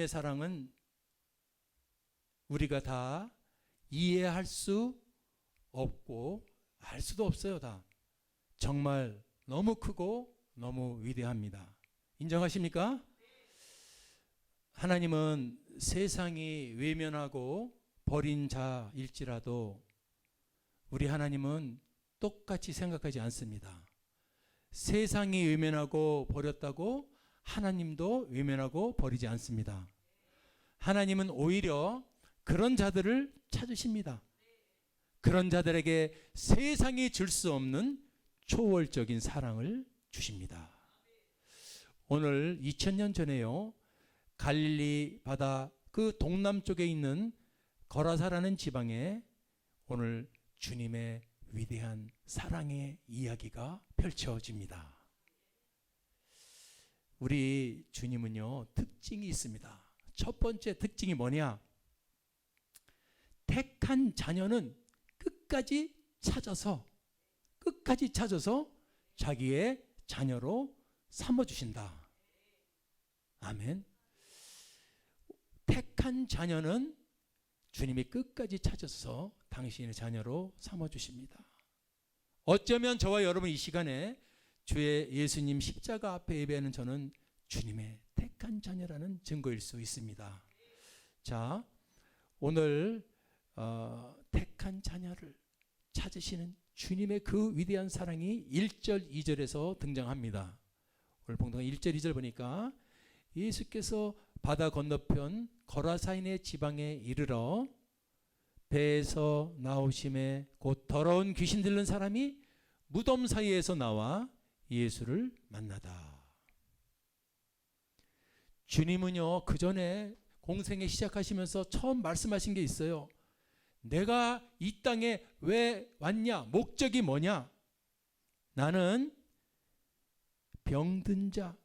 주님의 사랑은 우리가 다 이해할 수 없고 알 수도 없어요. 다 정말 너무 크고 너무 위대합니다. 인정하십니까? 하나님은 세상이 외면하고 버린 자일지라도 우리 하나님은 똑같이 생각하지 않습니다. 세상이 외면하고 버렸다고 하나님도 외면하고 버리지 않습니다. 하나님은 오히려 그런 자들을 찾으십니다. 그런 자들에게 세상이 줄 수 없는 초월적인 사랑을 주십니다. 오늘 2000년 전에요, 갈릴리 바다 그 동남쪽에 있는 거라사라는 지방에 오늘 주님의 위대한 사랑의 이야기가 펼쳐집니다. 우리 주님은요, 특징이 있습니다. 첫 번째 특징이 뭐냐? 택한 자녀는 끝까지 찾아서 자기의 자녀로 삼아주신다. 아멘. 택한 자녀는 주님이 끝까지 찾아서 당신의 자녀로 삼아주십니다. 어쩌면 저와 여러분 이 시간에 주의 예수님 십자가 앞에 예배하는 저는 주님의 택한 자녀라는 증거일 수 있습니다. 자, 오늘 택한 자녀를 찾으시는 주님의 그 위대한 사랑이 1절 2절에서 등장합니다. 오늘 봉독은 1절 2절 보니까 예수께서 바다 건너편 거라사인의 지방에 이르러 배에서 나오심에 곧 더러운 귀신 들린 사람이 무덤 사이에서 나와 예수를 만나다. 주님은요, 그 전에 공생애 시작하시면서 처음 말씀하신 게 있어요. 내가 이 땅에 왜 왔냐? 목적이 뭐냐? 나는 병든 자,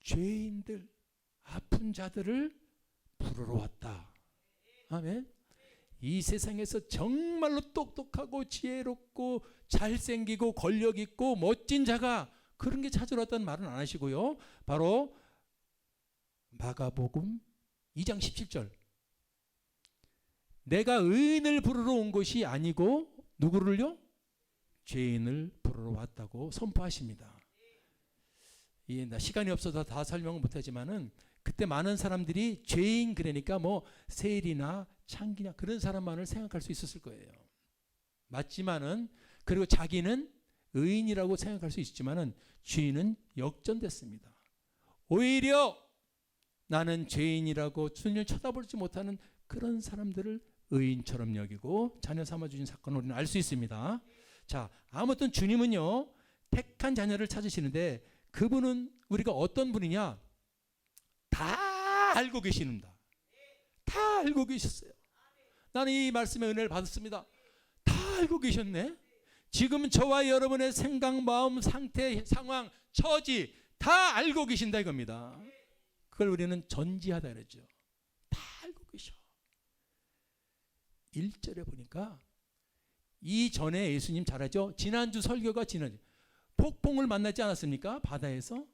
죄인들, 아픈 자들을 부르러 왔다. 아멘. 이 세상에서 정말로 똑똑하고 지혜롭고 잘생기고 권력있고 멋진 자가 그런 게 찾으러 왔다는 말은 안 하시고요, 바로 마가복음 2장 17절, 내가 의인을 부르러 온 것이 아니고 누구를요? 죄인을 부르러 왔다고 선포하십니다. 시간이 없어서 다 설명을 못하지만은 그때 많은 사람들이 죄인 그러니까 뭐 세일이나 창기냐 그런 사람만을 생각할 수 있었을 거예요. 맞지만은, 그리고 자기는 의인이라고 생각할 수 있지만은 죄인은 역전됐습니다. 오히려 나는 죄인이라고 주님을 쳐다보지 못하는 그런 사람들을 의인처럼 여기고 자녀 삼아주신 사건을 우리는 알 수 있습니다. 자, 아무튼 주님은요, 택한 자녀를 찾으시는데 그분은 우리가 어떤 분이냐? 다 알고 계십니다. 다 알고 계셨어요. 나는 이 말씀의 은혜를 받았습니다. 다 알고 계셨네. 지금 저와 여러분의 생각, 마음, 상태, 상황, 처지 다 알고 계신다 이겁니다. 그걸 우리는 전지하다 그러죠. 다 알고 계셔. 1절에 보니까 이전에 예수님 잘하죠. 지난주 설교가 폭풍을 만나지 않았습니까? 바다에서.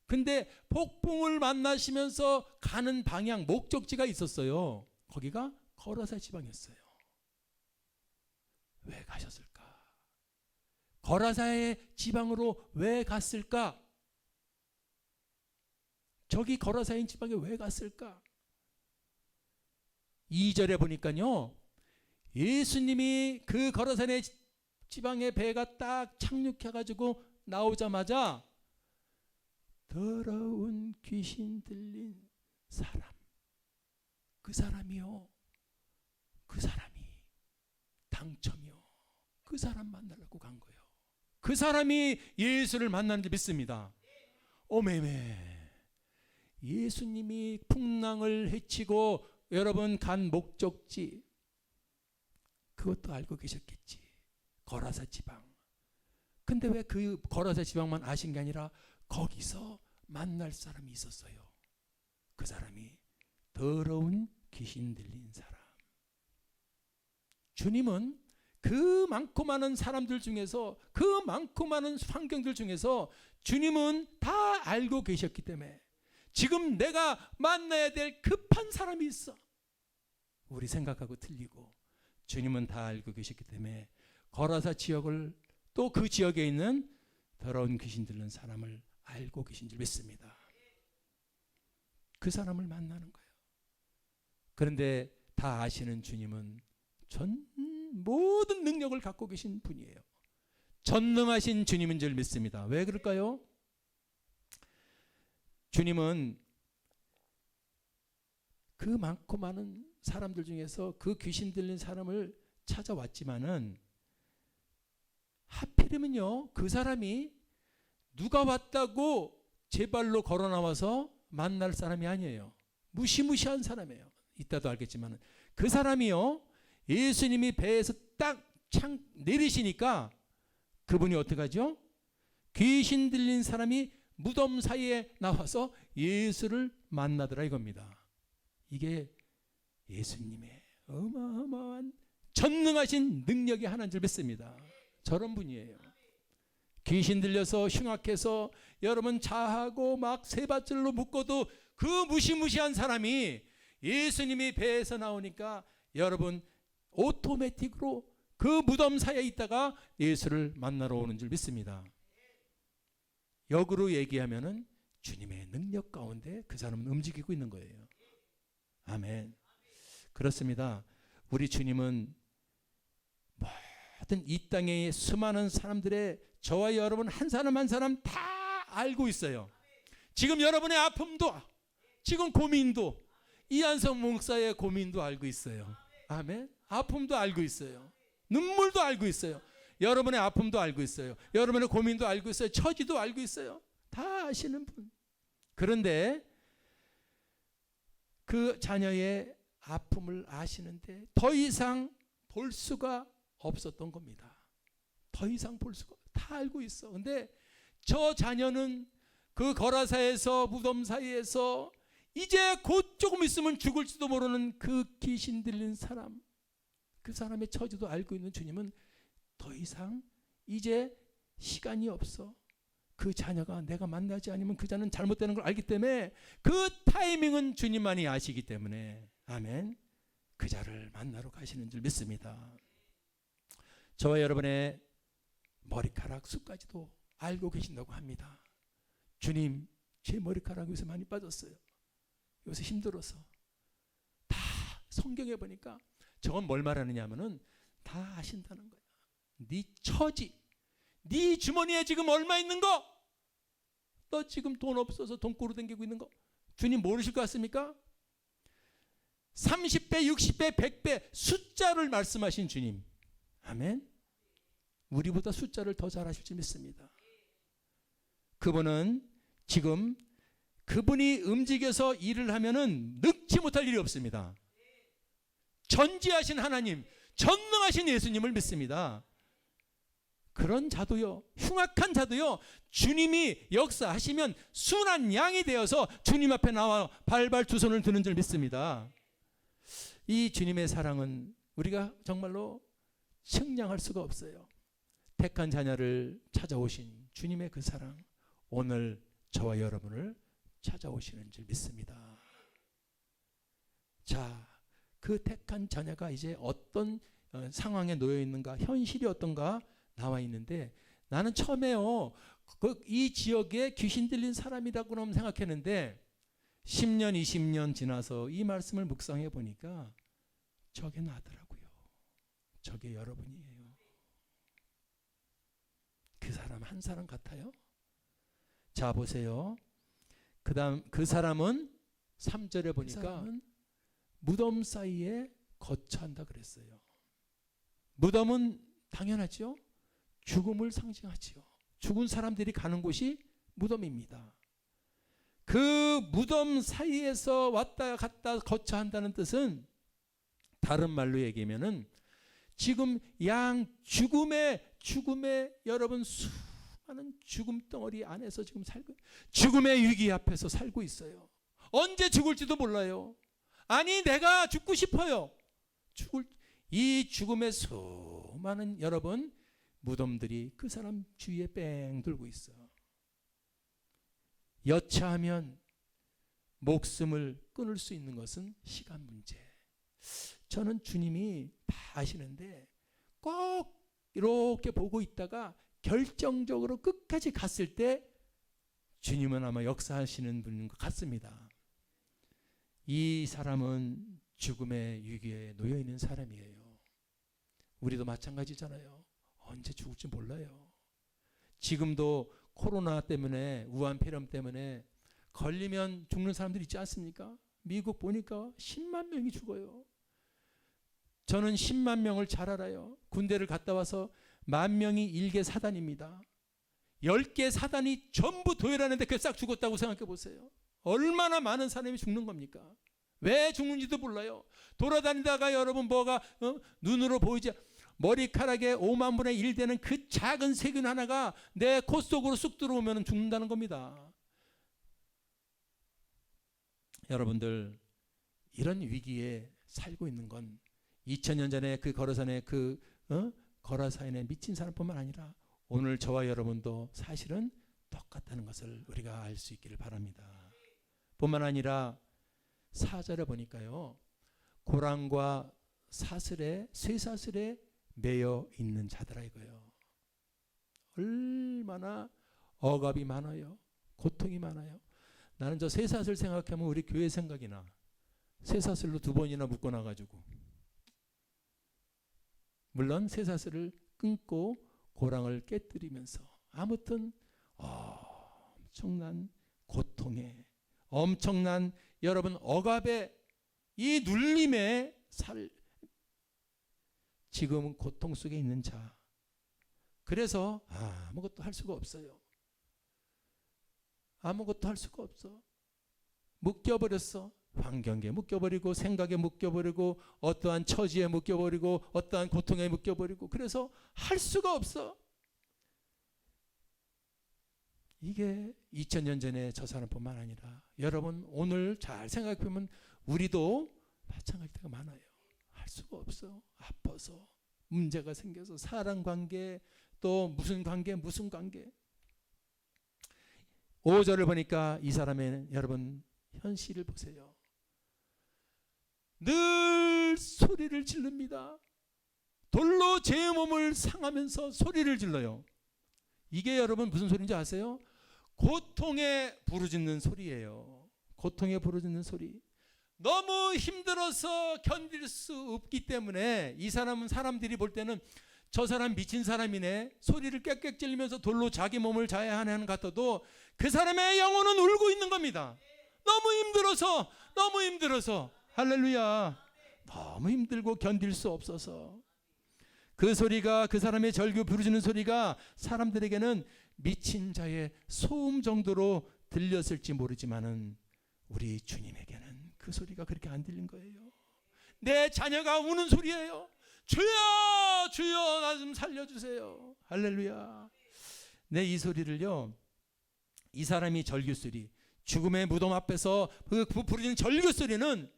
근데 폭풍을 만나시면서 가는 방향, 목적지가 있었어요. 거기가 거라사 지방이었어요. 왜 가셨을까? 거라사의 지방으로 왜 갔을까? 저기 거라사인 지방에 왜 갔을까? 2절에 보니까요, 예수님이 그 거라사의 지방에 배가 딱 착륙해가지고 나오자마자 더러운 귀신 들린 사람, 그 사람이 당첨이요, 그 사람 만나려고 간 거예요. 그 사람이 예수를 만나는지 믿습니다. 오메메, 예수님이 풍랑을 헤치고 여러분 간 목적지, 그것도 알고 계셨겠지. 거라사 지방. 근데 왜 그 거라사 지방만 아신 게 아니라 거기서 만날 사람이 있었어요. 그 사람이 더러운 귀신 들린 사람. 주님은 그 많고 많은 사람들 중에서, 그 많고 많은 환경들 중에서 주님은 다 알고 계셨기 때문에, 지금 내가 만나야 될 급한 사람이 있어. 우리 생각하고 틀리고 주님은 다 알고 계셨기 때문에 거라사 지역을 또 그 지역에 있는 더러운 귀신 들린 사람을 알고 계신 줄 믿습니다. 그 사람을 만나는 거예요. 그런데 다 아시는 주님은 모든 능력을 갖고 계신 분이에요. 전능하신 주님인 줄 믿습니다. 왜 그럴까요? 주님은 그 많고 많은 사람들 중에서 그 귀신 들린 사람을 찾아왔지만은 하필이면요, 그 사람이 누가 왔다고 제 발로 걸어 나와서 만날 사람이 아니에요. 무시무시한 사람이에요. 이따도 알겠지만은 그 사람이요, 예수님이 배에서 딱 창 내리시니까 그분이 어떻게 하죠? 귀신 들린 사람이 무덤 사이에 나와서 예수를 만나더라 이겁니다. 이게 예수님의 어마어마한 전능하신 능력이 하나인 줄 믿습니다. 저런 분이에요. 귀신 들려서 흉악해서 여러분 자하고 막 세밧줄로 묶어도 그 무시무시한 사람이 예수님이 배에서 나오니까 여러분 오토매틱으로 그 무덤 사이에 있다가 예수를 만나러 오는 줄 믿습니다. 역으로 얘기하면은 주님의 능력 가운데 그 사람은 움직이고 있는 거예요. 아멘. 그렇습니다. 우리 주님은 모든 이 땅의 수많은 사람들의 저와 여러분 한 사람 한 사람 다 알고 있어요. 지금 여러분의 아픔도, 지금 고민도, 이한성 목사의 고민도 알고 있어요. 아멘. 아픔도 알고 있어요. 눈물도 알고 있어요. 여러분의 아픔도 알고 있어요. 여러분의 고민도 알고 있어요. 처지도 알고 있어요. 다 아시는 분. 그런데 그 자녀의 아픔을 아시는데 더 이상 볼 수가 없었던 겁니다. 더 이상 볼 수가, 다 알고 있어. 근데 저 자녀는 그 거라사에서 무덤 사이에서 이제 곧 조금 있으면 죽을지도 모르는 그 귀신 들린 사람, 그 사람의 처지도 알고 있는 주님은 더 이상 이제 시간이 없어. 그 자녀가 내가 만나지 않으면 그 자는 잘못되는 걸 알기 때문에 그 타이밍은 주님만이 아시기 때문에 아멘. 그 자를 만나러 가시는 줄 믿습니다. 저와 여러분의 머리카락 숱까지도 알고 계신다고 합니다. 주님, 제 머리카락 요새 많이 빠졌어요. 요새 힘들어서. 다 성경에 보니까 저건 뭘 말하느냐 하면은 다 아신다는 거야. 네 처지, 네 주머니에 지금 얼마 있는 거, 너 지금 돈 없어서 돈꾸루 댕기고 있는 거 주님 모르실 것 같습니까? 30배, 60배, 100배 숫자를 말씀하신 주님. 아멘. 우리보다 숫자를 더 잘 아실 줄 믿습니다. 그분은 지금 그분이 움직여서 일을 하면은 늙지 못할 일이 없습니다. 전지하신 하나님, 전능하신 예수님을 믿습니다. 그런 자도요, 흉악한 자도요, 주님이 역사하시면 순한 양이 되어서 주님 앞에 나와 발발 두 손을 드는 줄 믿습니다. 이 주님의 사랑은 우리가 정말로 측량할 수가 없어요. 택한 자녀를 찾아오신 주님의 그 사랑, 오늘 저와 여러분을 찾아오시는 줄 믿습니다. 자, 그 택한 자녀가 이제 어떤 상황에 놓여 있는가, 현실이 어떤가 나와 있는데, 나는 처음에요, 이 지역에 귀신 들린 사람이라고는 생각했는데 10년, 20년 지나서 이 말씀을 묵상해 보니까 저게 나더라고요. 저게 여러분이에요. 그 사람 한 사람 같아요. 자, 보세요. 그 다음 그 사람은 3절에 보니까 무덤 사이에 거처한다 그랬어요. 무덤은 당연하죠. 죽음을 상징하지요. 죽은 사람들이 가는 곳이 무덤입니다. 그 무덤 사이에서 왔다 갔다 거처한다는 뜻은 다른 말로 얘기하면은 지금 죽음의 여러분 수많은 죽음 덩어리 안에서 지금 살고, 죽음의 위기 앞에서 살고 있어요. 언제 죽을지도 몰라요. 아니, 내가 죽고 싶어요. 이 죽음의 수많은 여러분 무덤들이 그 사람 주위에 뺑 돌고 있어. 여차하면 목숨을 끊을 수 있는 것은 시간 문제. 저는 주님이 다 아시는데 꼭 이렇게 보고 있다가 결정적으로 끝까지 갔을 때 주님은 아마 역사하시는 분인 것 같습니다. 이 사람은 죽음의 위기에 놓여 있는 사람이에요. 우리도 마찬가지잖아요. 언제 죽을지 몰라요. 지금도 코로나 때문에, 우한폐렴 때문에 걸리면 죽는 사람들 있지 않습니까? 미국 보니까 10만 명이 죽어요. 저는 10만 명을 잘 알아요. 군대를 갔다 와서 10,000명이 1개 사단입니다. 10개 사단이 전부 도열하는데 그게 싹 죽었다고 생각해 보세요. 얼마나 많은 사람이 죽는 겁니까? 왜 죽는지도 몰라요. 돌아다니다가 여러분 뭐가 눈으로 보이지, 머리카락에 5만 분의 1 되는 그 작은 세균 하나가 내 코 속으로 쑥 들어오면 죽는다는 겁니다. 여러분들, 이런 위기에 살고 있는 건 2000년 전에 그 거라산의 거라사인에 미친 사람뿐만 아니라 오늘 저와 여러분도 사실은 똑같다는 것을 우리가 알 수 있기를 바랍니다. 뿐만 아니라 4절에 보니까요, 고랑과 쇠사슬에 매여 있는 자들아 이거요. 얼마나 억압이 많아요. 고통이 많아요. 나는 저 쇠사슬 생각하면 우리 교회 생각이 나. 쇠사슬로 2번이나 묶어놔가지고, 물론 쇠사슬을 끊고 고랑을 깨뜨리면서 아무튼 엄청난 고통에, 엄청난 여러분 억압의 이 눌림에 지금은 고통 속에 있는 자, 그래서 아무것도 할 수가 없어요. 아무것도 할 수가 없어. 묶여버렸어. 환경에 묶여버리고, 생각에 묶여버리고, 어떠한 처지에 묶여버리고, 어떠한 고통에 묶여버리고, 그래서 할 수가 없어. 이게 2000년 전에 저 사람뿐만 아니라 여러분 오늘 잘 생각해보면 우리도 마찬가지 때가 많아요. 할 수가 없어. 아파서, 문제가 생겨서, 사랑관계, 또 무슨 관계 5절을 보니까 이 사람의 여러분 현실을 보세요. 늘 소리를 지릅니다. 돌로 제 몸을 상하면서 소리를 질러요. 이게 여러분 무슨 소리인지 아세요? 고통에 부르짖는 소리예요. 고통에 부르짖는 소리. 너무 힘들어서 견딜 수 없기 때문에 이 사람은 사람들이 볼 때는 저 사람 미친 사람이네, 소리를 꽥꽥 질리면서 돌로 자기 몸을 자해하는 것 같아도 그 사람의 영혼은 울고 있는 겁니다. 너무 힘들어서 할렐루야, 너무 힘들고 견딜 수 없어서 그 소리가, 그 사람의 절규 부르짖는 소리가 사람들에게는 미친 자의 소음 정도로 들렸을지 모르지만은 우리 주님에게는 그 소리가 그렇게 안 들린 거예요. 내 자녀가 우는 소리예요. 주여 주여 나 좀 살려주세요. 할렐루야. 내 이 소리를요, 이 사람이 절규 소리, 죽음의 무덤 앞에서 그 부르짖는 절규 소리는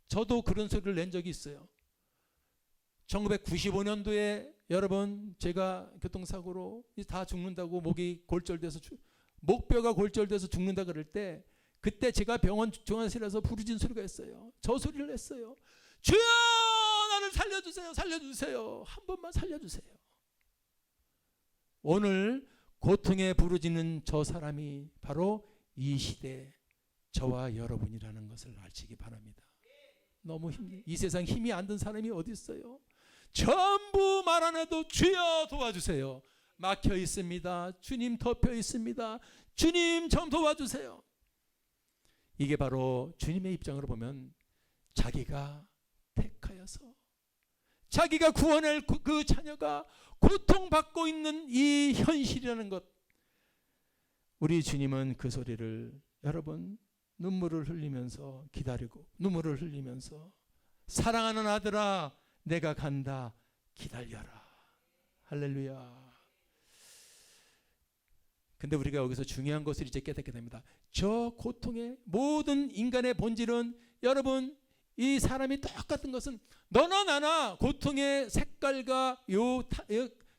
저도 그런 소리를 낸 적이 있어요. 1995년도에 여러분 제가 교통사고로 다 죽는다고 목뼈가 골절돼서 죽는다 그럴 때, 그때 제가 병원 중환실에서 부르짖는 소리가 있어요. 저 소리를 냈어요. 주여 나를 살려주세요. 살려주세요. 한 번만 살려주세요. 오늘 고통에 부르짖는 저 사람이 바로 이 시대 저와 여러분이라는 것을 아시기 바랍니다. 너무 이 세상 힘이 안 든 사람이 어디 있어요? 전부 말 안 해도 주여 도와주세요. 막혀 있습니다. 주님 덮여 있습니다. 주님 좀 도와주세요. 이게 바로 주님의 입장으로 보면 자기가 택하여서 자기가 구원할 그 자녀가 고통받고 있는 이 현실이라는 것, 우리 주님은 그 소리를 여러분 눈물을 흘리면서 기다리고, 눈물을 흘리면서 사랑하는 아들아 내가 간다 기다려라. 할렐루야. 근데 우리가 여기서 중요한 것을 이제 깨닫게 됩니다. 저 고통의 모든 인간의 본질은 여러분 이 사람이 똑같은 것은 너나 나나 고통의 색깔과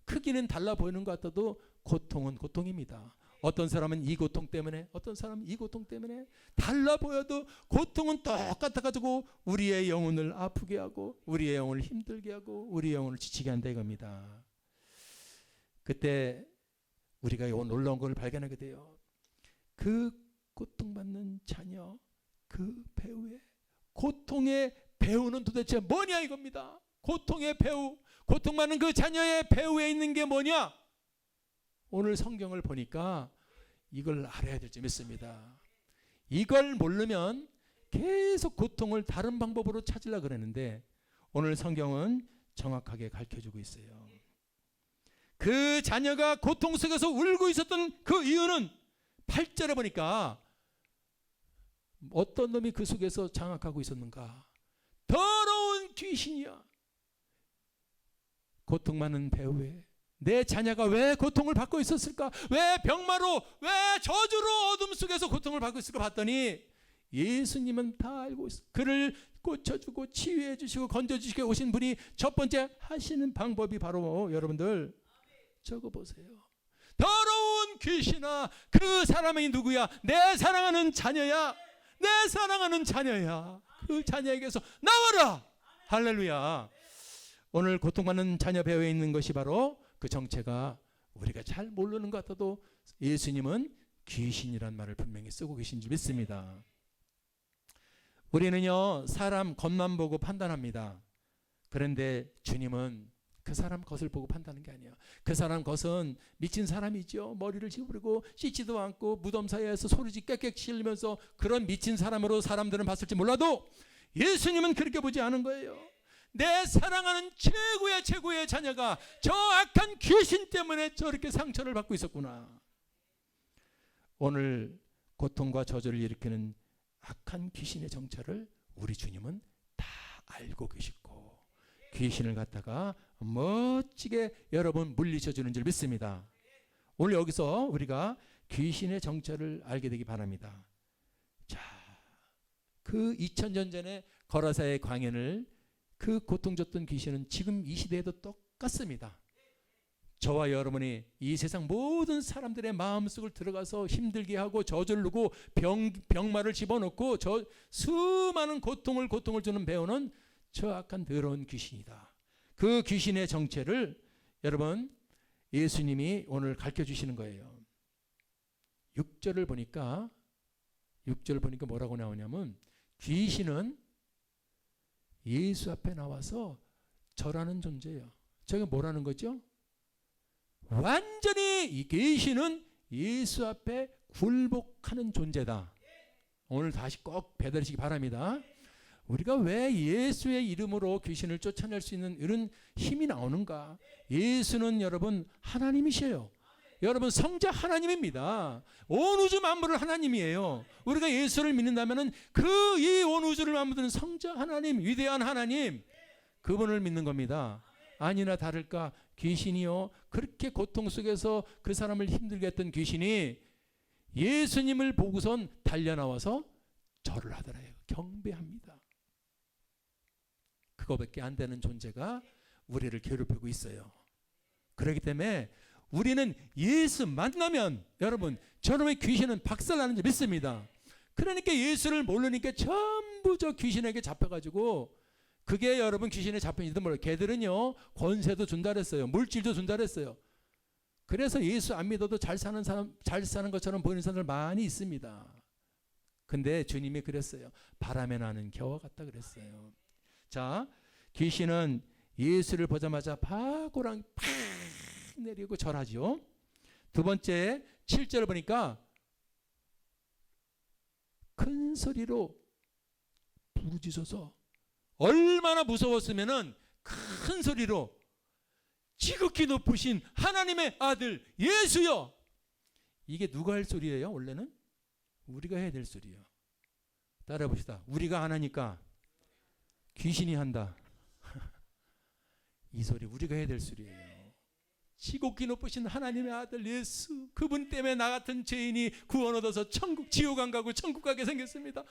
크기는 달라 보이는 것 같아도 고통은 고통입니다. 어떤 사람은 이 고통 때문에, 어떤 사람은 이 고통 때문에. 달라 보여도 고통은 똑같아가지고 우리의 영혼을 아프게 하고 우리의 영혼을 힘들게 하고 우리의 영혼을 지치게 한다 이겁니다. 그때 우리가 놀라운 걸 발견하게 돼요. 그 고통받는 자녀, 그 배우의 고통의 배우는 도대체 뭐냐 이겁니다. 고통의 배우, 고통받는 그 자녀의 배우에 있는 게 뭐냐? 오늘 성경을 보니까 이걸 알아야 될 점 있습니다. 이걸 모르면 계속 고통을 다른 방법으로 찾으려고 그러는데 오늘 성경은 정확하게 가르쳐주고 있어요. 그 자녀가 고통 속에서 울고 있었던 그 이유는 8절에 보니까 어떤 놈이 그 속에서 장악하고 있었는가? 더러운 귀신이야. 고통 많은 배우에 내 자녀가 왜 고통을 받고 있었을까? 왜 병마로, 왜 저주로 어둠 속에서 고통을 받고 있을까 봤더니 예수님은 다 알고 있어. 그를 고쳐주고 치유해 주시고 건져주시게 오신 분이 첫 번째 하시는 방법이 바로 여러분들 적어보세요. 더러운 귀신아, 그 사람이 누구야? 내 사랑하는 자녀야. 내 사랑하는 자녀야. 그 자녀에게서 나와라. 할렐루야. 오늘 고통받는 자녀 배후에 있는 것이 바로 그 정체가 우리가 잘 모르는 것 같아도 예수님은 귀신이란 말을 분명히 쓰고 계신 줄 믿습니다. 우리는요, 사람 겉만 보고 판단합니다. 그런데 주님은 그 사람 겉을 보고 판단하는 게 아니에요. 그 사람 겉은 미친 사람이죠. 머리를 찌푸리고 씻지도 않고 무덤 사이에서 소리지 꽥꽥 치면서 그런 미친 사람으로 사람들은 봤을지 몰라도 예수님은 그렇게 보지 않은 거예요. 내 사랑하는 최고의 자녀가 저 악한 귀신 때문에 저렇게 상처를 받고 있었구나. 오늘 고통과 저주를 일으키는 악한 귀신의 정체를 우리 주님은 다 알고 계시고 귀신을 갖다가 멋지게 여러분 물리쳐 주는 줄 믿습니다. 오늘 여기서 우리가 귀신의 정체를 알게 되기 바랍니다. 자, 그 2000년 전에 거라사의 광야를 그 고통 줬던 귀신은 지금 이 시대에도 똑같습니다. 저와 여러분이 이 세상 모든 사람들의 마음속을 들어가서 힘들게 하고 저절르고 병마를 집어넣고 저 수많은 고통을 주는 배우는 저 악한 더러운 귀신이다. 그 귀신의 정체를 여러분 예수님이 오늘 가르쳐 주시는 거예요. 6절을 보니까 뭐라고 나오냐면 귀신은 예수 앞에 나와서 절하는 존재예요. 저게 뭐라는 거죠? 완전히 이 귀신은 예수 앞에 굴복하는 존재다. 오늘 다시 꼭 배달하시기 바랍니다. 우리가 왜 예수의 이름으로 귀신을 쫓아낼 수 있는 이런 힘이 나오는가? 예수는 여러분 하나님이셔요. 여러분 성자 하나님입니다. 온 우주 만물을 하나님이에요. 우리가 예수를 믿는다면 그 이 온 우주를 만드는 성자 하나님, 위대한 하나님, 그분을 믿는 겁니다. 아니나 다를까 귀신이요, 그렇게 고통 속에서 그 사람을 힘들게 했던 귀신이 예수님을 보고선 달려나와서 절을 하더래요. 경배합니다. 그거밖에 안 되는 존재가 우리를 괴롭히고 있어요. 그렇기 때문에 우리는 예수 만나면 여러분 저놈의 귀신은 박살나는 줄 믿습니다. 그러니까 예수를 모르니까 전부 저 귀신에게 잡혀가지고, 그게 여러분 귀신에 잡힌지도 몰라요. 걔들은요 권세도 준다 그랬어요. 물질도 준다 그랬어요. 그래서 예수 안 믿어도 잘 사는 것처럼 보이는 사람들 많이 있습니다. 근데 주님이 그랬어요. 바람에 나는 겨와 같다 그랬어요. 자, 귀신은 예수를 보자마자 파고랑 팍 내리고 절하죠. 두 번째 7절을 보니까 큰 소리로 부르짖어서, 얼마나 무서웠으면은 큰 소리로 지극히 높으신 하나님의 아들 예수여. 이게 누가 할 소리예요? 원래는 우리가 해야 될 소리예요. 따라 봅시다. 우리가 안 하니까 귀신이 한다. 이 소리 우리가 해야 될 소리예요. 지극히 높으신 하나님의 아들 예수, 그분 때문에 나 같은 죄인이 구원 얻어서 지옥 안 가고 천국 가게 생겼습니다.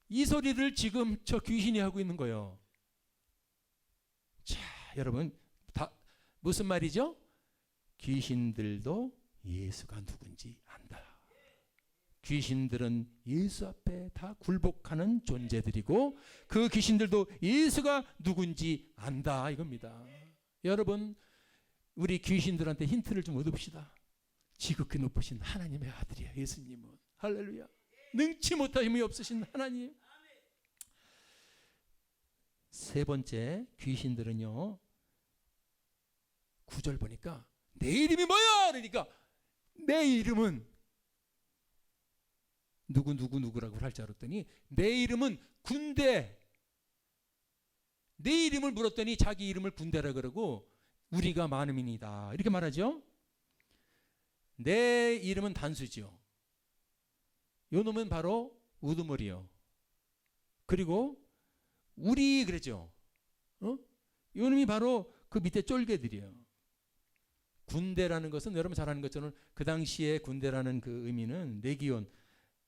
이 소리를 지금 저 귀신이 하고 있는 거예요. 자, 여러분 다 무슨 말이죠? 귀신들도 예수가 누군지 안다. 귀신들은 예수 앞에 다 굴복하는 존재들이고 그 귀신들도 예수가 누군지 안다 이겁니다. 여러분, 우리 귀신들한테 힌트를 좀 얻읍시다. 지극히 높으신 하나님의 아들이야. 예수님은 할렐루야. 능치 못할 힘이 없으신 하나님. 세 번째, 귀신들은요 9절 보니까 내 이름이 뭐야? 그러니까 내 이름은 누구라고 할 줄 알았더니 내 이름은 군대. 내 이름을 물었더니 자기 이름을 군대라 그러고 우리가 많음이니다 이렇게 말하죠. 내 이름은 단수죠. 요 놈은 바로 우두머리요. 그리고 우리 그러죠. 요 놈이 바로 그 밑에 쫄개들이에요. 군대라는 것은 여러분 잘 아는 것처럼 그 당시에 군대라는 그 의미는 레기온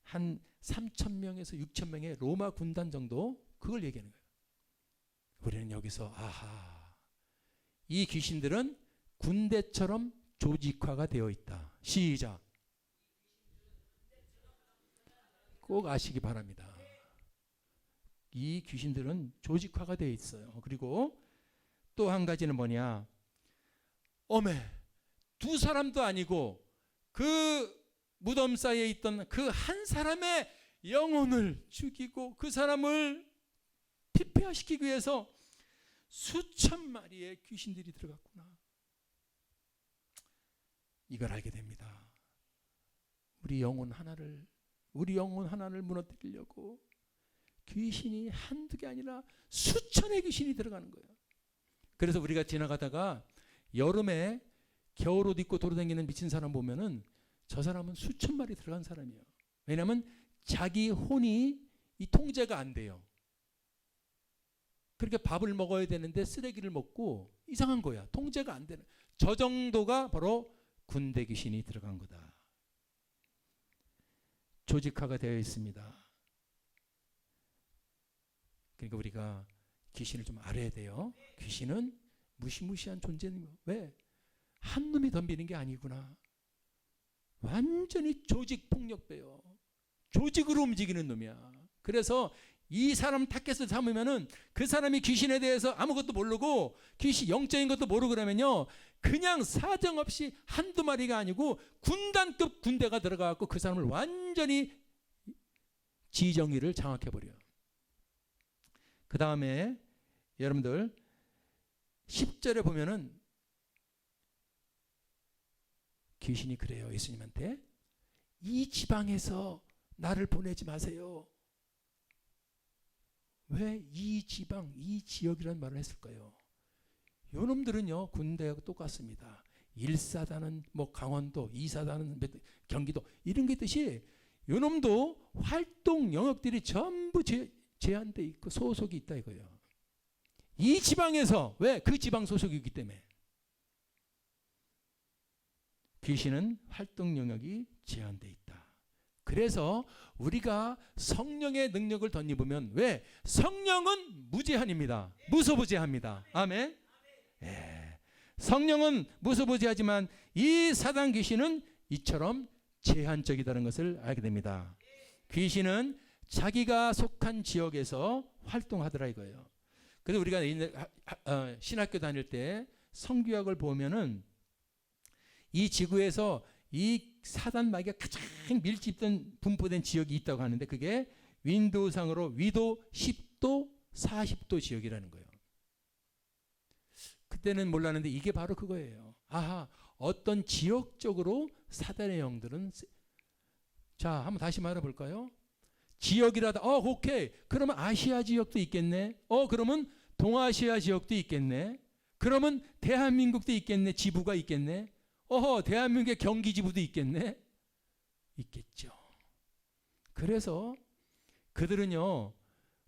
한 3,000명에서 6,000명의 로마 군단 정도 그걸 얘기하는 거예요. 우리는 여기서 아하, 이 귀신들은 군대처럼 조직화가 되어 있다. 시작. 꼭 아시기 바랍니다. 이 귀신들은 조직화가 되어 있어요. 그리고 또 한 가지는 뭐냐? 어메, 두 사람도 아니고 그 무덤 사이에 있던 그 한 사람의 영혼을 죽이고 그 사람을 피폐화시키기 위해서 수천 마리의 귀신들이 들어갔구나. 이걸 알게 됩니다. 우리 영혼 하나를 무너뜨리려고 귀신이 한두 개 아니라 수천의 귀신이 들어가는 거예요. 그래서 우리가 지나가다가 여름에 겨울옷 입고 돌아다니는 미친 사람 보면은 저 사람은 수천 마리 들어간 사람이에요. 왜냐하면 자기 혼이 이 통제가 안 돼요. 그렇게 밥을 먹어야 되는데 쓰레기를 먹고 이상한 거야. 통제가 안 되는. 저 정도가 바로 군대 귀신이 들어간 거다. 조직화가 되어 있습니다. 그러니까 우리가 귀신을 좀 알아야 돼요. 귀신은 무시무시한 존재는 왜? 한 놈이 덤비는 게 아니구나. 완전히 조직 폭력배요. 조직으로 움직이는 놈이야. 그래서 이 사람 타겟을 삼으면은 그 사람이 귀신에 대해서 아무것도 모르고 귀신 영적인 것도 모르고 그러면요 그냥 사정없이 한두 마리가 아니고 군단급 군대가 들어가고 그 사람을 완전히 지정의를 장악해버려요. 그 다음에 여러분들 10절에 보면은 귀신이 그래요. 예수님한테 이 지방에서 나를 보내지 마세요. 왜 이 지방, 이 지역이라는 말을 했을까요? 요 놈들은요 군대하고 똑같습니다. 1사단은 뭐 강원도, 2사단은 경기도 이런 게 있듯이 요 놈도 활동 영역들이 전부 제한돼 있고 소속이 있다 이거예요. 이 지방에서 왜? 그 지방 소속이기 때문에. 귀신은 활동 영역이 제한돼 있다. 그래서 우리가 성령의 능력을 덧입으면 왜? 성령은 무제한입니다. 무소부재합니다. 아멘. 예. 성령은 무소부재하지만 이 사단 귀신은 이처럼 제한적이다는 것을 알게 됩니다. 귀신은 자기가 속한 지역에서 활동하더라 이거예요. 그래서 우리가 신학교 다닐 때 성규학을 보면은 이 지구에서 이 사단 마귀가 가장 밀집된 분포된 지역이 있다고 하는데 그게 윈도우상으로 위도 10도 40도 지역이라는 거예요. 그때는 몰랐는데 이게 바로 그거예요. 아하, 어떤 지역적으로 사단의 영들은 자 한번 다시 말해볼까요? 지역이라다. 오케이. 그러면 아시아 지역도 있겠네. 그러면 동아시아 지역도 있겠네. 그러면 대한민국도 있겠네. 지부가 있겠네. 대한민국의 경기 지부도 있겠네. 있겠죠. 그래서 그들은요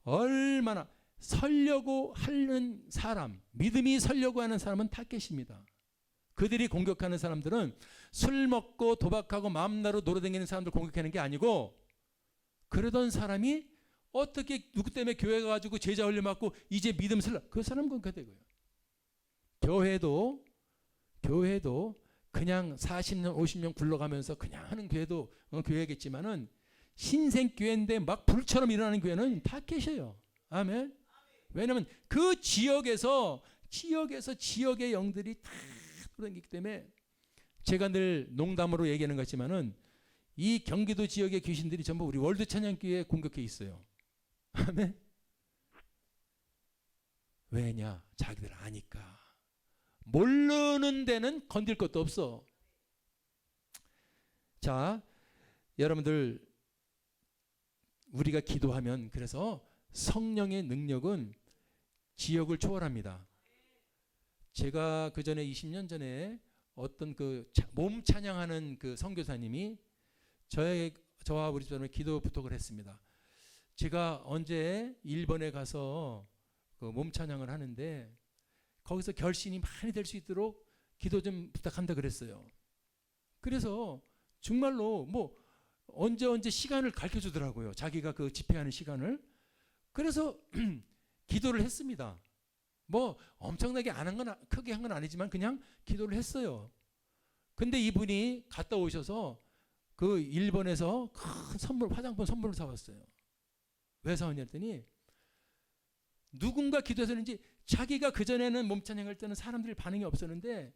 얼마나 설려고 하는 사람, 믿음이 설려고 하는 사람은 타겟입니다. 그들이 공격하는 사람들은 술 먹고 도박하고 마음나로 놀아다니는 사람들 공격하는 게 아니고 그러던 사람이 어떻게 누구 때문에 교회 가가지고 제자 훈련 받고 이제 믿음 설라 그 사람 공격되고요. 교회도 그냥 40년 50년 굴러가면서 그냥 하는 교회도 교회겠지만은 신생교회인데 막 불처럼 일어나는 교회는 다 계셔요. 아멘. 왜냐하면 그 지역에서 지역의 영들이 다 돌아다니기 때문에 제가 늘 농담으로 얘기하는 것 같지만은 이 경기도 지역의 귀신들이 전부 우리 월드 찬양교회에 공격해 있어요. 아멘. 왜냐? 자기들 아니까. 모르는 데는 건들 것도 없어. 자, 여러분들 우리가 기도하면 그래서 성령의 능력은 지역을 초월합니다. 제가 그 전에 20년 전에 어떤 그 몸 찬양하는 그 선교사님이 저와 우리 집사람의 기도 부탁을 했습니다. 제가 언제 일본에 가서 그 몸 찬양을 하는데 거기서 결신이 많이 될 수 있도록 기도 좀 부탁한다 그랬어요. 그래서 정말로 뭐 언제 시간을 가르쳐 주더라고요. 자기가 그 집회하는 시간을. 그래서 기도를 했습니다. 뭐 엄청나게 안 한 건 크게 한 건 아니지만 그냥 기도를 했어요. 근데 이분이 갔다 오셔서 그 일본에서 큰 선물, 화장품 선물을 사왔어요. 왜 사왔냐 했더니 누군가 기도해서는지 자기가 그전에는 몸찬양할 때는 사람들이 반응이 없었는데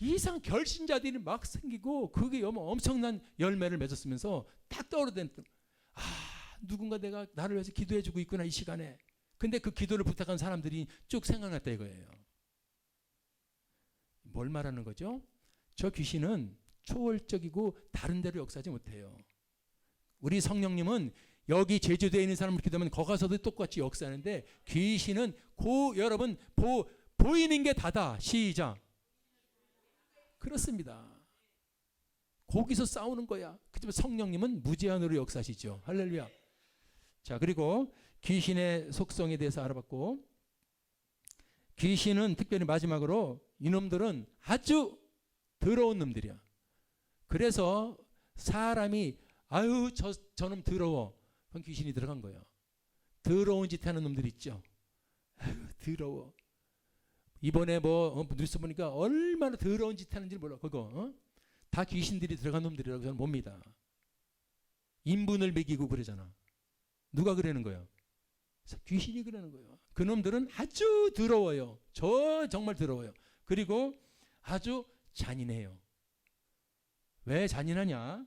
이상 결신자들이 막 생기고 그게 엄청난 열매를 맺었으면서 딱 떠오르던 누군가 내가 나를 위해서 기도해주고 있구나 이 시간에. 근데 그 기도를 부탁한 사람들이 쭉 생각났다 이거예요. 뭘 말하는 거죠? 저 귀신은 초월적이고 다른 데로 역사하지 못해요. 우리 성령님은 여기 제주도에 있는 사람을 기도하면 거기 가서도 똑같이 역사하는데 귀신은 여러분 보이는 게 다다. 시작. 그렇습니다. 거기서 싸우는 거야. 그렇지만 성령님은 무제한으로 역사하시죠. 할렐루야. 자, 그리고 귀신의 속성에 대해서 알아봤고, 귀신은 특별히 마지막으로 이놈들은 아주 더러운 놈들이야. 그래서 사람이 아유 저놈 더러워. 그럼 귀신이 들어간 거예요. 더러운 짓 하는 놈들 있죠. 아유 더러워. 이번에 뉴스 보니까 얼마나 더러운 짓 하는지 몰라. 그거 다 귀신들이 들어간 놈들이라고 저는 봅니다. 인분을 먹이고 그러잖아. 누가 그러는 거예요? 귀신이 그러는 거예요. 그 놈들은 아주 더러워요. 정말 더러워요. 그리고 아주 잔인해요. 왜 잔인하냐?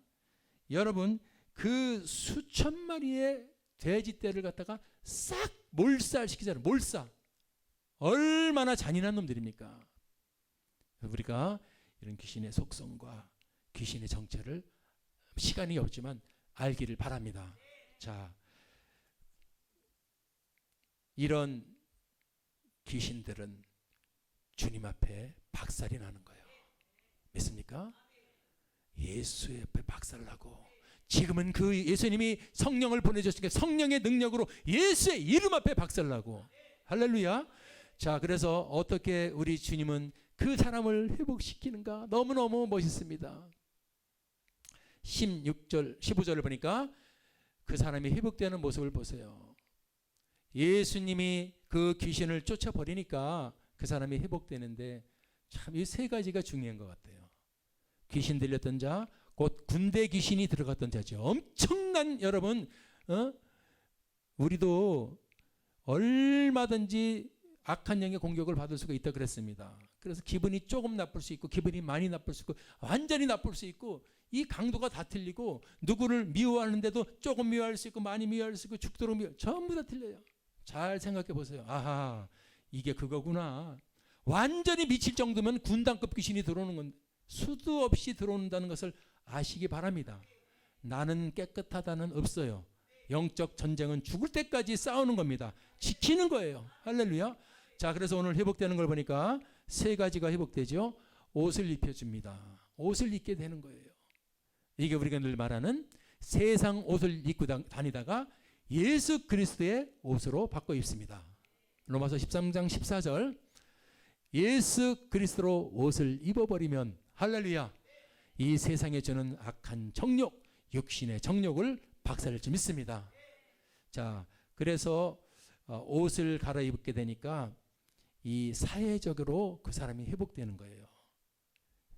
여러분 그 수천 마리의 돼지떼를 갖다가 싹 몰살시키잖아요. 몰살. 얼마나 잔인한 놈들입니까? 우리가 이런 귀신의 속성과 귀신의 정체를 시간이 없지만 알기를 바랍니다. 자, 이런 귀신들은 주님 앞에 박살이 나는 거예요. 믿습니까? 예수의 앞에 박살나고 지금은 그 예수님이 성령을 보내주셨으니까 성령의 능력으로 예수의 이름 앞에 박살나고 할렐루야. 자, 그래서 어떻게 우리 주님은 그 사람을 회복시키는가? 너무너무 멋있습니다. 16절 15절을 보니까 그 사람이 회복되는 모습을 보세요. 예수님이 그 귀신을 쫓아버리니까 그 사람이 회복되는데 참 이 세 가지가 중요한 것 같아요. 귀신 들렸던 자, 곧 군대 귀신이 들어갔던 자죠. 엄청난 여러분, 우리도 얼마든지 악한 영의 공격을 받을 수가 있다 그랬습니다. 그래서 기분이 조금 나쁠 수 있고 기분이 많이 나쁠 수 있고 완전히 나쁠 수 있고 이 강도가 다 틀리고 누구를 미워하는데도 조금 미워할 수 있고 많이 미워할 수 있고 죽도록 전부 다 틀려요. 잘 생각해 보세요. 아하, 이게 그거구나. 완전히 미칠 정도면 군단급 귀신이 들어오는 건데 수도 없이 들어온다는 것을 아시기 바랍니다. 나는 깨끗하다는 없어요. 영적 전쟁은 죽을 때까지 싸우는 겁니다. 지키는 거예요. 할렐루야. 자, 그래서 오늘 회복되는 걸 보니까 세 가지가 회복되죠. 옷을 입혀줍니다. 옷을 입게 되는 거예요. 이게 우리가 늘 말하는 세상 옷을 입고 다니다가 예수 그리스도의 옷으로 바꿔 입습니다. 로마서 13장 14절 예수 그리스도로 옷을 입어버리면 할렐루야, 이 세상에 주는 악한 정욕, 육신의 정욕을 박살낼 줄 믿습니다. 자, 그래서 옷을 갈아입게 되니까 이 사회적으로 그 사람이 회복되는 거예요.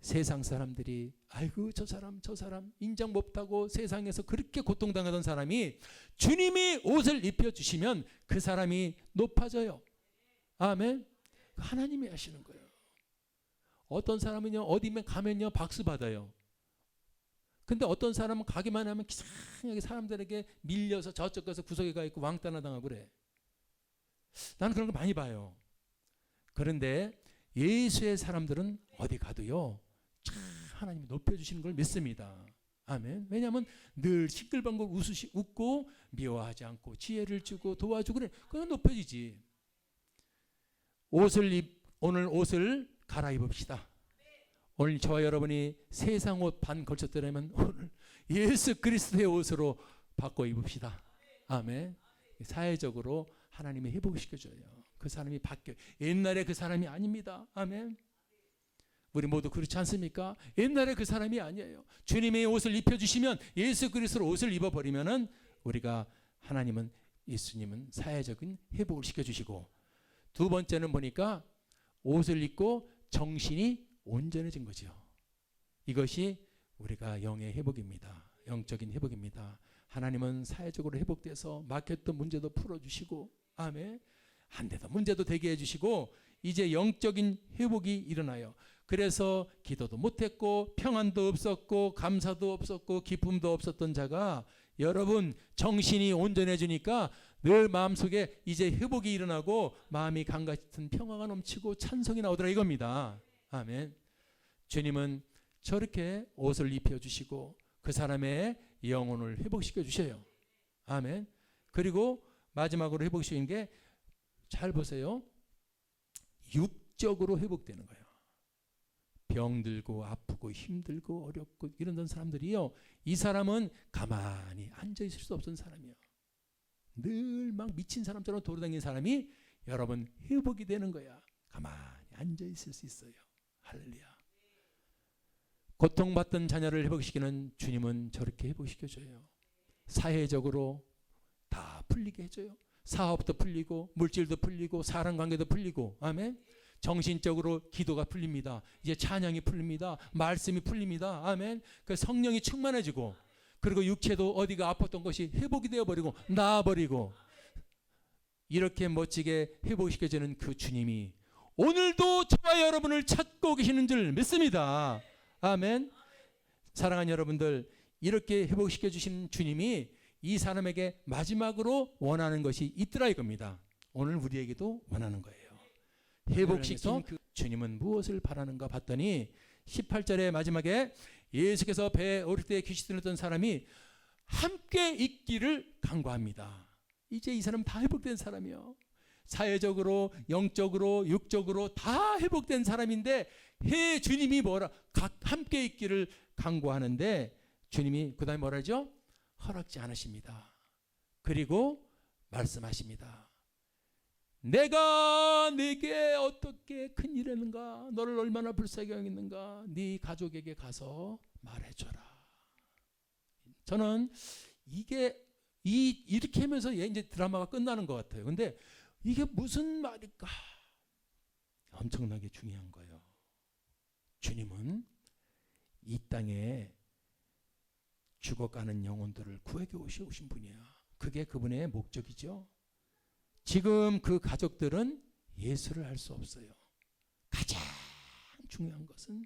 세상 사람들이 아이고 저 사람 인정 못하고 세상에서 그렇게 고통당하던 사람이 주님이 옷을 입혀주시면 그 사람이 높아져요. 아멘. 하나님이 하시는 거예요. 어떤 사람은요 어디면 가면요 박수 받아요. 근데 어떤 사람은 가기만 하면 이상하게 사람들에게 밀려서 저쪽 가서 구석에 가 있고 왕따나 당하고 그래. 나는 그런 거 많이 봐요. 그런데 예수의 사람들은 어디 가도요 참 하나님이 높여주시는 걸 믿습니다. 아멘. 왜냐하면 늘 시끌방글 웃고 미워하지 않고 지혜를 주고 도와주고 그래. 그건 높여지지. 오늘 옷을 갈아입읍시다. 오늘 저와 여러분이 세상 옷 반 걸쳤더라면 오늘 예수 그리스도의 옷으로 바꿔 입읍시다. 아멘. 사회적으로 하나님이 회복시켜줘요. 그 사람이 바뀌어요. 옛날에 그 사람이 아닙니다. 아멘. 우리 모두 그렇지 않습니까? 옛날에 그 사람이 아니에요. 주님의 옷을 입혀주시면 예수 그리스도 옷을 입어버리면은 우리가 하나님은 예수님은 사회적인 회복을 시켜주시고 두 번째는 보니까 옷을 입고 정신이 온전해진 거죠. 이것이 우리가 영의 회복입니다. 영적인 회복입니다. 하나님은 사회적으로 회복돼서 막혔던 문제도 풀어주시고 아멘. 한 대도 문제도 되게 해주시고 이제 영적인 회복이 일어나요. 그래서 기도도 못했고 평안도 없었고 감사도 없었고 기쁨도 없었던 자가 여러분 정신이 온전해지니까 늘 마음속에 이제 회복이 일어나고 마음이 강같은 평화가 넘치고 찬송이 나오더라 이겁니다. 아멘. 주님은 저렇게 옷을 입혀주시고 그 사람의 영혼을 회복시켜 주셔요. 아멘. 그리고 마지막으로 회복시키는 게 잘 보세요. 육적으로 회복되는 거예요. 병들고 아프고 힘들고 어렵고 이런 사람들이요. 이 사람은 가만히 앉아있을 수 없는 사람이에요. 늘 막 미친 사람처럼 돌아다니는 사람이 여러분 회복이 되는 거야. 가만히 앉아있을 수 있어요. 할렐루야. 고통받던 자녀를 회복시키는 주님은 저렇게 회복시켜줘요. 사회적으로 다 풀리게 해줘요. 사업도 풀리고 물질도 풀리고 사람관계도 풀리고 아멘. 정신적으로 기도가 풀립니다. 이제 찬양이 풀립니다. 말씀이 풀립니다. 아멘. 그 성령이 충만해지고 그리고 육체도 어디가 아팠던 것이 회복이 되어버리고 나아버리고 이렇게 멋지게 회복시켜주는 그 주님이 오늘도 저와 여러분을 찾고 계시는 줄 믿습니다. 아멘. 사랑하는 여러분들 이렇게 회복시켜 주신 주님이 이 사람에게 마지막으로 원하는 것이 있더라 이겁니다. 오늘 우리에게도 원하는 거예요. 회복시킨 그 주님은 무엇을 바라는가 봤더니 18절의 마지막에 예수께서 배에 오를 때 귀신 들렸던 사람이 함께 있기를 간구합니다. 이제 이 사람 다 회복된 사람이요. 사회적으로 영적으로 육적으로 다 회복된 사람인데 주님이 뭐라 함께 있기를 간구하는데 주님이 그 다음에 뭐라 하죠? 허락지 않으십니다. 그리고 말씀하십니다. 내가 네게 어떻게 큰일 했는가 너를 얼마나 불쌍히 여겼는가 네 가족에게 가서 말해줘라. 저는 이렇게 하면서 이제 드라마가 끝나는 것 같아요. 근데 이게 무슨 말일까? 엄청나게 중요한 거예요. 주님은 이 땅에 죽어가는 영혼들을 구하게 오신 분이야. 그게 그분의 목적이죠. 지금 그 가족들은 예수를 알 수 없어요. 가장 중요한 것은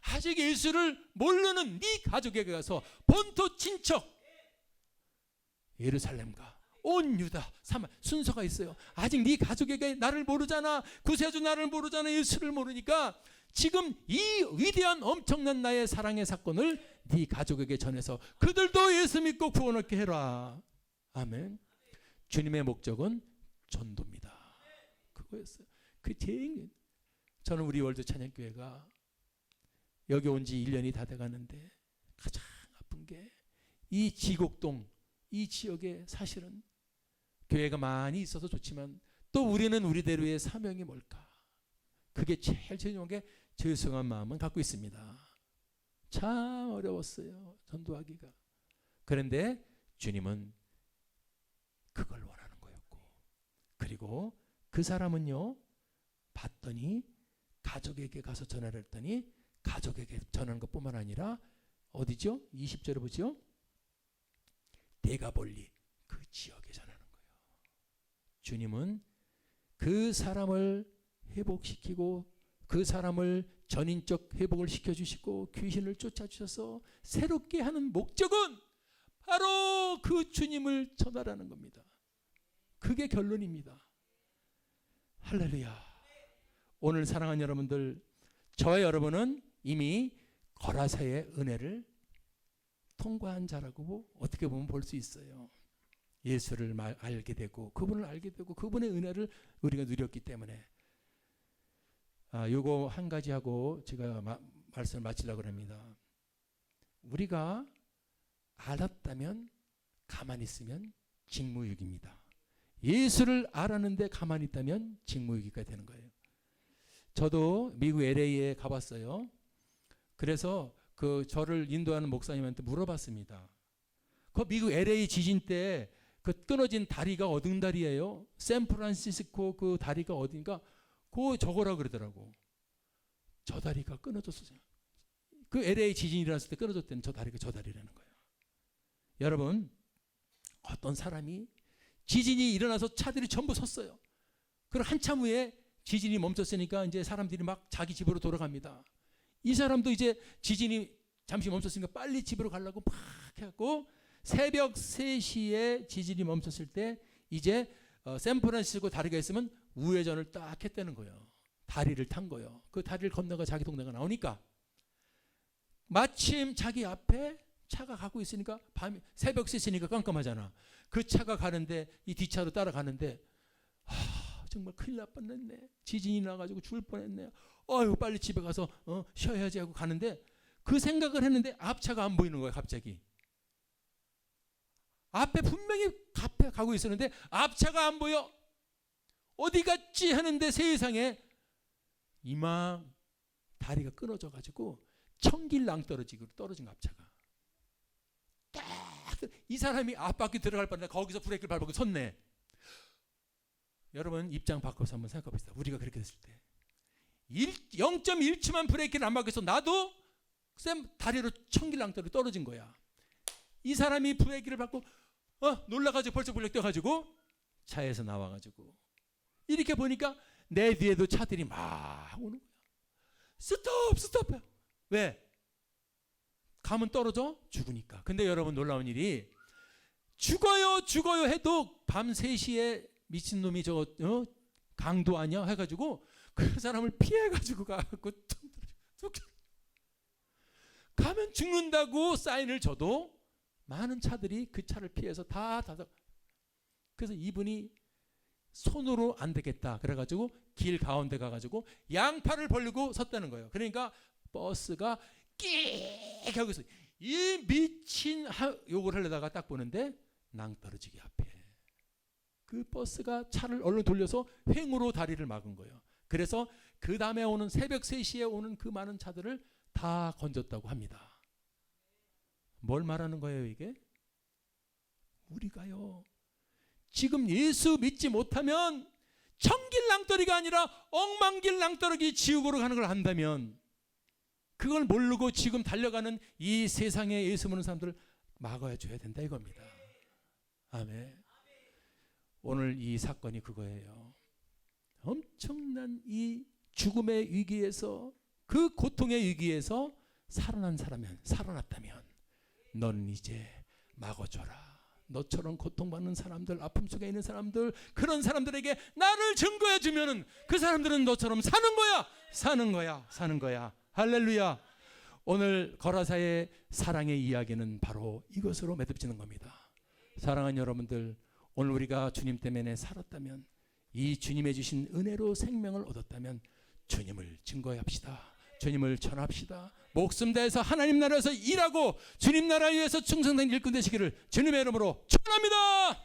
아직 예수를 모르는 네 가족에게 가서 본토 친척 예루살렘과 온 유다 사마 순서가 있어요. 아직 네 가족에게 나를 모르잖아. 구세주 나를 모르잖아. 예수를 모르니까 지금 이 위대한 엄청난 나의 사랑의 사건을 네 가족에게 전해서 그들도 예수 믿고 구원 얻게 해라. 아멘. 주님의 목적은 전도입니다. 그거였어요. 저는 우리 월드 찬양교회가 여기 온 지 1년이 다 돼가는데 가장 아픈 게 이 지곡동 이 지역에 사실은 교회가 많이 있어서 좋지만 또 우리는 우리대로의 사명이 뭘까? 그게 제일 중요한 게 죄송한 마음은 갖고 있습니다. 참 어려웠어요. 전도하기가. 그런데 주님은 그걸 원하는 거였고 그리고 그 사람은요 봤더니 가족에게 가서 전화를 했더니 가족에게 전하는 것뿐만 아니라 어디죠? 20절에 보죠. 대가볼리 그 지역에 전하는 거예요. 주님은 그 사람을 회복시키고 그 사람을 전인적 회복을 시켜주시고 귀신을 쫓아주셔서 새롭게 하는 목적은 바로 그 주님을 전하라는 겁니다. 그게 결론입니다. 할렐루야. 오늘 사랑하는 여러분들, 저와 여러분은 이미 거라사의 은혜를 통과한 자라고 어떻게 보면 볼 수 있어요. 예수를 알게 되고 그분을 알게 되고 그분의 은혜를 우리가 누렸기 때문에 요거 한 가지 하고 제가 말씀을 마치려고 합니다. 우리가 알았다면 가만히 있으면 직무유기입니다. 예수를 알았는데 가만히 있다면 직무유기가 되는 거예요. 저도 미국 LA에 가봤어요. 그래서 그 저를 인도하는 목사님한테 물어봤습니다. 그 미국 LA 지진 때 그 끊어진 다리가 어느 다리예요? 샌프란시스코 그 다리가 어딘가? 그거 저거라 그러더라고. 저 다리가 끊어졌어요. 그 LA 지진이 일어났을 때 끊어졌다는 저 다리가 저 다리라는 거예요. 여러분, 어떤 사람이 지진이 일어나서 차들이 전부 섰어요. 그리고 한참 후에 지진이 멈췄으니까 이제 사람들이 막 자기 집으로 돌아갑니다. 이 사람도 이제 지진이 잠시 멈췄으니까 빨리 집으로 가려고 막 해갖고 새벽 3시에 지진이 멈췄을 때 이제 샌프란시스코 다리가 있으면 우회전을 딱 했다는 거예요. 다리를 탄 거예요. 그 다리를 건너가 자기 동네가 나오니까 마침 자기 앞에 차가 가고 있으니까 밤이 새벽 3시니까 깜깜하잖아. 그 차가 가는데 이 뒷차도 따라가는데 정말 큰일 날 뻔했네. 지진이 나가지고 죽을 뻔했네. 빨리 집에 가서 쉬어야지 하고 가는데 그 생각을 했는데 앞차가 안 보이는 거예요. 갑자기 앞에 분명히 앞에 가고 있었는데 앞차가 안 보여. 어디 갔지 하는데 세상에 이만 다리가 끊어져 가지고 청길낭 떨어진 앞차가 딱 이 사람이 앞바퀴 들어갈 뻔했는데 거기서 브레이크를 밟고 섰네. 여러분 입장 바꿔서 한번 생각해 봅시다. 우리가 그렇게 됐을 때 0.1초만 브레이크를 안 밟아서 나도 다리로 청길낭떠로 떨어진 거야. 이 사람이 브레이크를 밟고 놀라가지고 벌써 불력 뛰어가지고 차에서 나와가지고 이렇게 보니까 내 뒤에도 차들이 막 오는 거야. 스톱. 왜? 가면 떨어져? 죽으니까. 근데 여러분 놀라운 일이 죽어요 해도 밤 3시에 미친놈이 강도 아니야 해가지고 그 사람을 피해가지고 가고 가면 죽는다고 사인을 줘도 많은 차들이 그 차를 피해서 다 그래서 이분이 손으로 안 되겠다 그래가지고 길 가운데 가가지고 양팔을 벌리고 섰다는 거예요. 그러니까 버스가 끼익 하고 있어요. 이 미친 욕을 하려다가 딱 보는데 낭떠러지기 앞에 그 버스가 차를 얼른 돌려서 횡으로 다리를 막은 거예요. 그래서 그 다음에 오는 새벽 3시에 오는 그 많은 차들을 다 건졌다고 합니다. 뭘 말하는 거예요 이게? 우리가요 지금 예수 믿지 못하면 청길낭떠러기가 아니라 엉망길낭떠러기 지옥으로 가는 걸 안다면 그걸 모르고 지금 달려가는 이 세상에 예수 믿는 사람들을 막아야 줘야 된다 이겁니다. 아멘. 오늘 이 사건이 그거예요. 엄청난 이 죽음의 위기에서 그 고통의 위기에서 살아났다면 너는 이제 막아줘라. 너처럼 고통받는 사람들, 아픔 속에 있는 사람들, 그런 사람들에게 나를 증거해 주면은 그 사람들은 너처럼 사는 거야. 할렐루야. 오늘 거라사의 사랑의 이야기는 바로 이것으로 매듭지는 겁니다. 사랑하는 여러분들, 오늘 우리가 주님 때문에 살았다면, 이 주님의 주신 은혜로 생명을 얻었다면 주님을 증거합시다. 주님을 전합시다. 목숨 다해서 하나님 나라에서 일하고 주님 나라 위해서 충성된 일꾼 되시기를 주님의 이름으로 축원합니다.